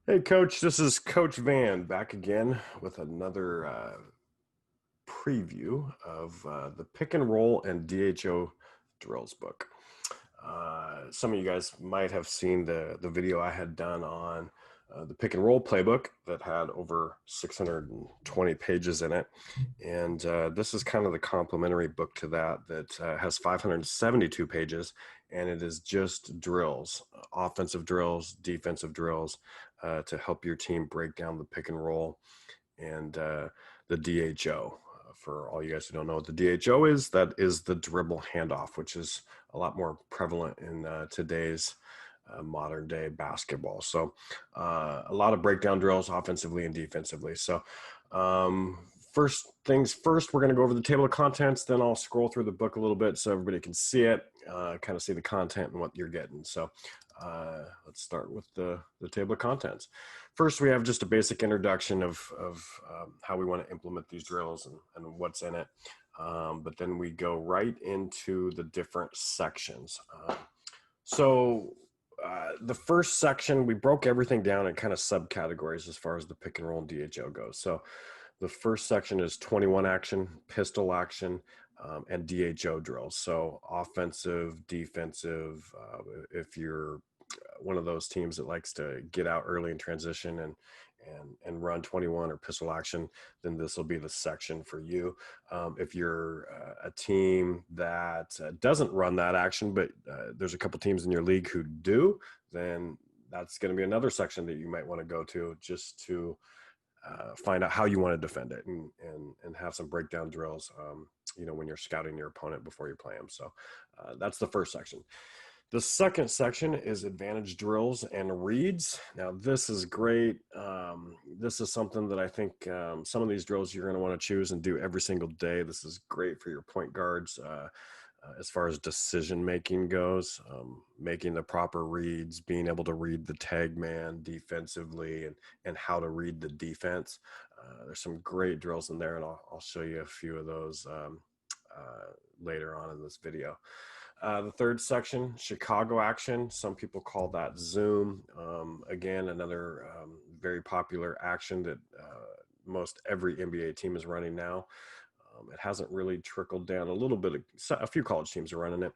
Hey, Coach, this is Coach Vann back again with another preview of the Pick and Roll and DHO drills book. Some of you guys might have seen the video I had done on the Pick and Roll playbook that had over 620 pages in it. And this is kind of the complementary book to that has 572 pages, and it is just drills, offensive drills, defensive drills, to help your team break down the pick and roll and the DHO. For all you guys who don't know what the DHO is, that is the dribble handoff, which is a lot more prevalent in today's modern day basketball. So a lot of breakdown drills offensively and defensively. So first things first, we're going to go over the table of contents. Then I'll scroll through the book a little bit so everybody can see it, kind of see the content and what you're getting. So let's start with the table of contents. First, we have just a basic introduction of how we want to implement these drills and what's in it. But then we go right into the different sections. The first section, we broke everything down in kind of subcategories as far as the pick and roll and DHO goes. So the first section is 21 action, pistol action, and DHO drills. So offensive, defensive. If you're one of those teams that likes to get out early in transition and run 21 or pistol action, then this will be the section for you. If you're a team that doesn't run that action, but there's a couple teams in your league who do, then that's going to be another section that you might want to go to just to find out how you want to defend it and have some breakdown drills, when you're scouting your opponent before you play them. So that's the first section. The second section is advantage drills and reads. Now, this is great. This is something that I think some of these drills you're going to want to choose and do every single day. This is great for your point guards as far as decision making goes, making the proper reads, being able to read the tag man defensively and how to read the defense. There's some great drills in there, and I'll show you a few of those later on in this video. The third section, Chicago action. Some people call that Zoom. Again, another very popular action that most every NBA team is running now. It hasn't really trickled down a little bit. A few college teams are running it,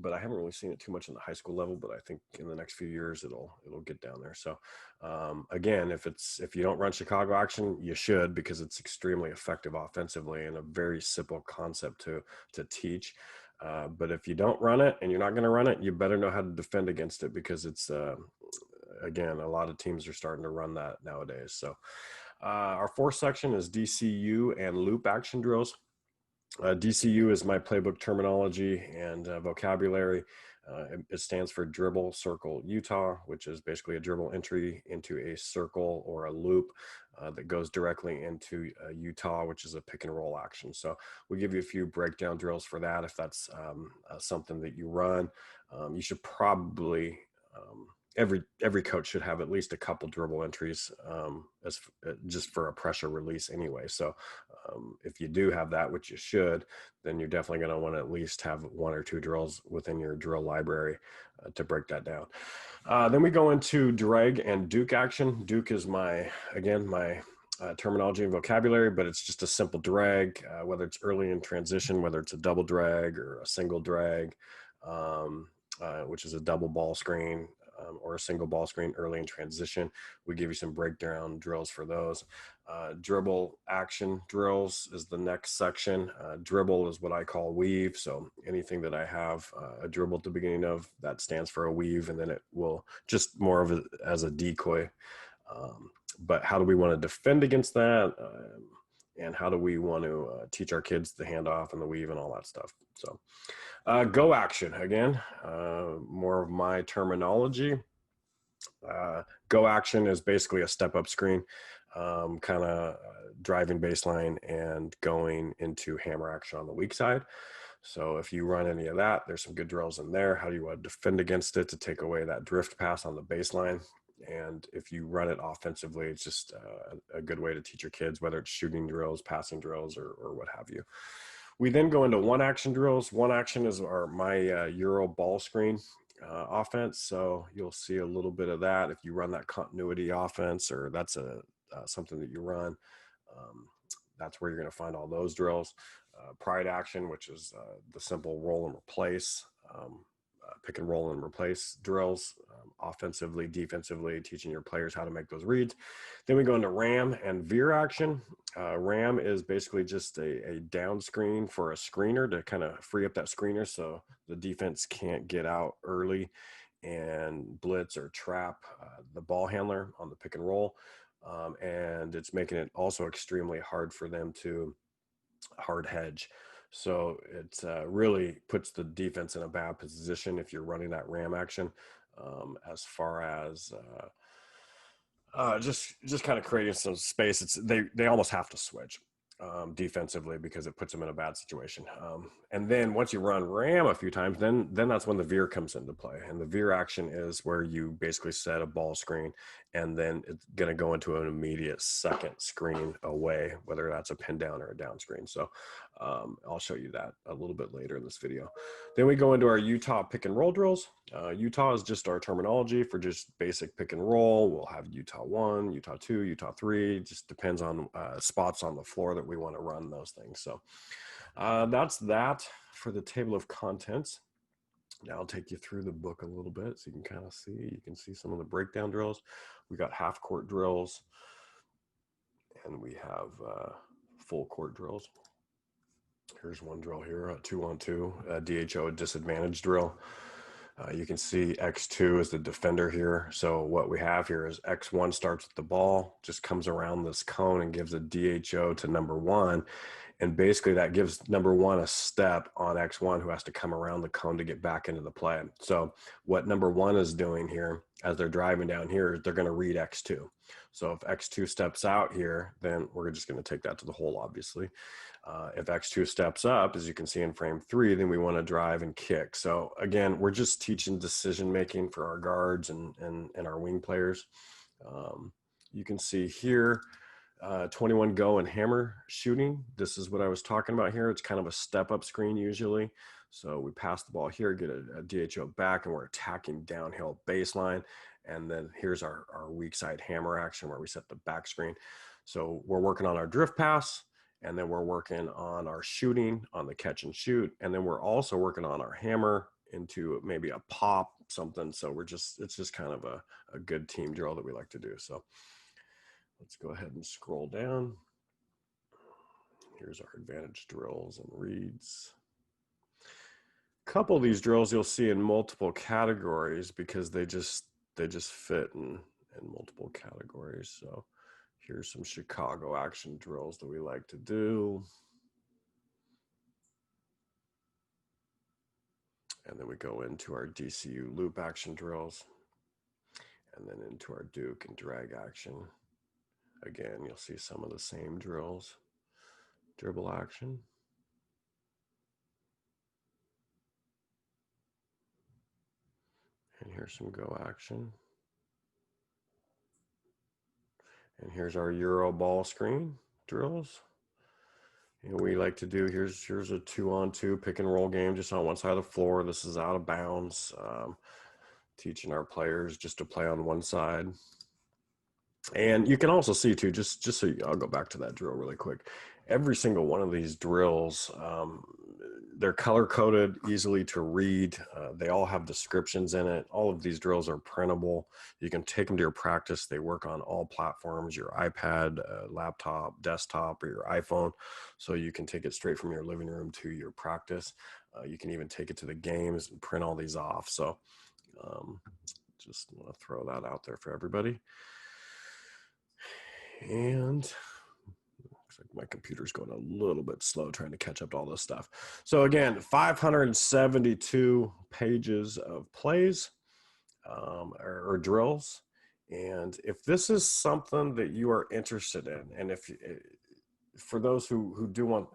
but I haven't really seen it too much in the high school level. But I think in the next few years it'll get down there. So again, if you don't run Chicago action, you should, because it's extremely effective offensively and a very simple concept to teach. But if you don't run it and you're not going to run it, you better know how to defend against it, because it's again, a lot of teams are starting to run that nowadays. So our fourth section is DCU and loop action drills. DCU is my playbook terminology and vocabulary. It stands for Dribble, Circle, Utah, which is basically a dribble entry into a circle or a loop that goes directly into Utah, which is a pick and roll action. So we give you a few breakdown drills for that. If that's something that you run, you should probably every coach should have at least a couple dribble entries just for a pressure release anyway. So if you do have that, which you should, then you're definitely going to want to at least have one or two drills within your drill library to break that down. Then we go into drag and Duke action. Duke is my terminology and vocabulary, but it's just a simple drag, whether it's early in transition, whether it's a double drag or a single drag, which is a double ball screen, or a single ball screen early in transition. We give you some breakdown drills for those. Dribble action drills is the next section. Dribble is what I call weave. So anything that I have a dribble at the beginning of, that stands for a weave, and then it will just more of it as a decoy. But how do we want to defend against that? And how do we want to teach our kids the handoff and the weave and all that stuff? So go action, again, more of my terminology. Go action is basically a step-up screen, kind of driving baseline and going into hammer action on the weak side. So if you run any of that, there's some good drills in there. How do you want to defend against it to take away that drift pass on the baseline? And if you run it offensively, it's just a good way to teach your kids, whether it's shooting drills, passing drills, or what have you. We then go into one action drills. One action is my Euro ball screen. offense. So you'll see a little bit of that if you run that continuity offense, or that's something that you run. That's where you're going to find all those drills. Pride action, which is the simple roll and replace, pick and roll and replace drills, offensively, defensively, teaching your players how to make those reads. Then we go into ram and veer action. Ram is basically just a down screen for a screener to kind of free up that screener so the defense can't get out early and blitz or trap the ball handler on the pick and roll. And it's making it also extremely hard for them to hard hedge. So it really puts the defense in a bad position if you're running that ram action, as far as just kind of creating some space. They almost have to switch defensively because it puts them in a bad situation. And then once you run ram a few times, then that's when the veer comes into play. And the veer action is where you basically set a ball screen, and then it's going to go into an immediate second screen away, whether that's a pin down or a down screen. So I'll show you that a little bit later in this video. Then we go into our Utah pick and roll drills. Utah is just our terminology for just basic pick and roll. We'll have Utah 1, Utah 2, Utah 3. Just depends on spots on the floor that we want to run those things. So that's that for the table of contents. Now I'll take you through the book a little bit so you can kind of see. You can see some of the breakdown drills. We got half court drills, and we have full court drills. Here's one drill here, a 2-on-2 DHO disadvantage drill. You can see X2 is the defender here. So what we have here is X1 starts with the ball, just comes around this cone and gives a DHO to number 1. And basically that gives number 1 a step on X1, who has to come around the cone to get back into the play. So what number 1 is doing here as they're driving down here is they're going to read X2. So if X2 steps out here, then we're just going to take that to the hole, obviously. If X2 steps up, as you can see in frame 3, then we want to drive and kick. So again, we're just teaching decision making for our guards and our wing players. You can see here 21 go and hammer shooting. This is what I was talking about here. It's kind of a step up screen usually. So we pass the ball here, get a DHO back, and we're attacking downhill baseline. And then here's our weak side hammer action where we set the back screen. So we're working on our drift pass, and then we're working on our shooting on the catch and shoot. And then we're also working on our hammer into maybe a pop something. So it's just kind of a good team drill that we like to do. So let's go ahead and scroll down. Here's our advantage drills and reads. A couple of these drills you'll see in multiple categories because they just fit in multiple categories. So here's some Chicago action drills that we like to do. And then we go into our DCU loop action drills, and then into our Duke and drag action. Again, you'll see some of the same drills. Dribble action. And here's some go action. And here's our Euro ball screen drills. And we like to do, here's a 2-on-2 pick and roll game just on one side of the floor. This is out of bounds. Teaching our players just to play on one side. And you can also see too, just so I'll go back to that drill really quick. Every single one of these drills, they're color coded, easily to read. They all have descriptions in it. All of these drills are printable. You can take them to your practice. They work on all platforms, your iPad, laptop, desktop, or your iPhone. So you can take it straight from your living room to your practice. You can even take it to the games and print all these off. So just want to throw that out there for everybody. And looks like my computer's going a little bit slow trying to catch up to all this stuff. So again, 572 pages of plays or drills. And if this is something that you are interested in, and if for those who do want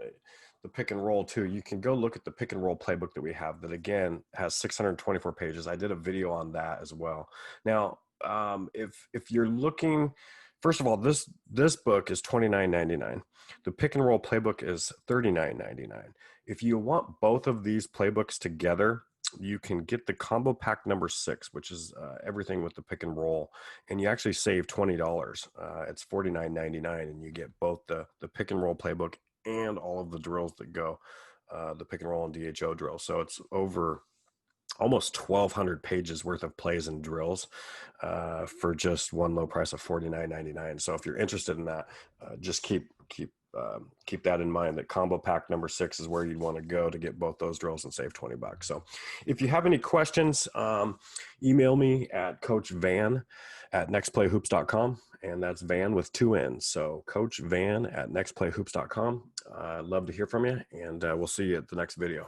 the pick and roll too, you can go look at the pick and roll playbook that we have that again has 624 pages. I did a video on that as well. Now, if you're looking, first of all, this book is $29.99. The pick and roll playbook is $39.99. If you want both of these playbooks together, you can get the combo pack number 6, which is everything with the pick and roll, and you actually save $20. It's $49.99, and you get both the pick and roll playbook and all of the drills that go, the pick and roll and DHO drill. So it's over almost 1,200 pages worth of plays and drills for just one low price of $49.99. So if you're interested in that, just keep that in mind, that combo pack number 6 is where you'd want to go to get both those drills and save $20. So if you have any questions, email me at Coach Vann at nextplayhoops.com, and that's Vann with 2 N's. So Coach Vann at nextplayhoops.com. I'd love to hear from you, and we'll see you at the next video.